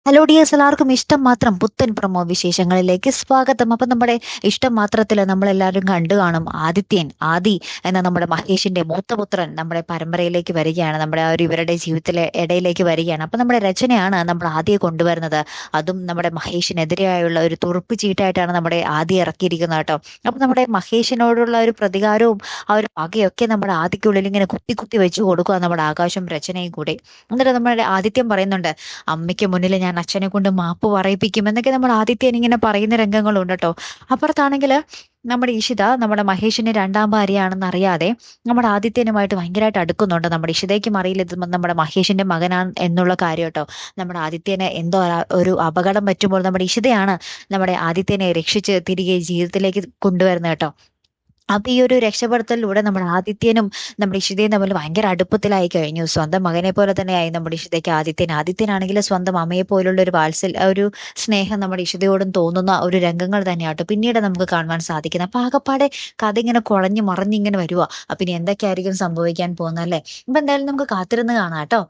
Hello dears, എല്ലാവർക്കും ഇഷ്ടം മാത്രം പുത്തൻ പ്രൊമോ വിശേഷങ്ങളിലേക്ക് സ്വാഗതം. അപ്പം നമ്മുടെ ഇഷ്ടം മാത്രത്തിൽ നമ്മളെല്ലാവരും കണ്ടു കാണും, ആദി എന്ന നമ്മുടെ മഹേഷിന്റെ മൂത്തപുത്രൻ നമ്മുടെ പരമ്പരയിലേക്ക് വരികയാണ്, നമ്മുടെ ആ ഒരു ഇവരുടെ ജീവിതത്തിലെ ഇടയിലേക്ക് വരികയാണ്. അപ്പം നമ്മുടെ രചനയാണ് നമ്മുടെ ആദിയെ കൊണ്ടുവരുന്നത്. അതും നമ്മുടെ മഹേഷിനെതിരെയായുള്ള ഒരു തുറുപ്പ് ചീട്ടായിട്ടാണ് നമ്മുടെ ആദി ഇറക്കിയിരിക്കുന്നത് കേട്ടോ. അപ്പം നമ്മുടെ മഹേഷിനോടുള്ള ഒരു പ്രതികാരവും ആ ഒരു പകയൊക്കെ നമ്മുടെ ആദിക്കുള്ളിൽ ഇങ്ങനെ കുത്തി കുത്തി വെച്ച് കൊടുക്കുക നമ്മുടെ ആകാശം രചനയും കൂടി. എന്നിട്ട് നമ്മുടെ ആദിത്യം പറയുന്നുണ്ട്, അമ്മയ്ക്ക് മുന്നിൽ ഞാൻ അച്ഛനെ കൊണ്ട് മാപ്പ് പറയിപ്പിക്കും എന്നൊക്കെ നമ്മൾ ആദിത്യൻ ഇങ്ങനെ പറയുന്ന രംഗങ്ങളുണ്ട് കേട്ടോ. അപ്പുറത്താണെങ്കിൽ നമ്മുടെ ഇഷിത നമ്മുടെ മഹേഷിന്റെ രണ്ടാം ഭാര്യയാണെന്ന് അറിയാതെ നമ്മുടെ ആദിത്യനുമായിട്ട് ഭയങ്കരമായിട്ട് അടുക്കുന്നുണ്ട്. നമ്മുടെ ഇഷിതയ്ക്കും അറിയില്ല ഇത് നമ്മുടെ മഹേഷിന്റെ മകനാണ് എന്നുള്ള കാര്യം കേട്ടോ. നമ്മുടെ ആദിത്യന് എന്തോ ഒരു അപകടം പറ്റുമ്പോൾ നമ്മുടെ ഇഷിതയാണ് നമ്മുടെ ആദിത്യനെ രക്ഷിച്ച് തിരികെ ജീവിതത്തിലേക്ക് കൊണ്ടുവരുന്നത് കേട്ടോ. അപ്പൊ ഈ ഒരു രക്ഷപ്പെടുത്തലിലൂടെ നമ്മുടെ ആദിത്യനും നമ്മുടെ ഇഷിതയും തമ്മിൽ ഭയങ്കര അടുപ്പത്തിലായി കഴിഞ്ഞു. സ്വന്തം മകനെ പോലെ തന്നെയായി നമ്മുടെ ഇഷിതയ്ക്ക് ആദിത്യനാണെങ്കിൽ സ്വന്തം അമ്മയെ പോലുള്ള ഒരു ഒരു സ്നേഹം നമ്മുടെ ഇഷിതയോടും തോന്നുന്ന ഒരു രംഗങ്ങൾ തന്നെയാട്ടോ പിന്നീട് നമുക്ക് കാണുവാൻ സാധിക്കുന്നത്. അപ്പൊ ആകപ്പാടെ കഥ ഇങ്ങനെ കുഴഞ്ഞു മറിഞ്ഞിങ്ങനെ വരുവാ. അപ്പൊ ഇനി എന്തൊക്കെയായിരിക്കും സംഭവിക്കാൻ പോകുന്നത് അല്ലേ? അപ്പൊ എന്തായാലും നമുക്ക് കാത്തിരുന്ന് കാണാം കേട്ടോ.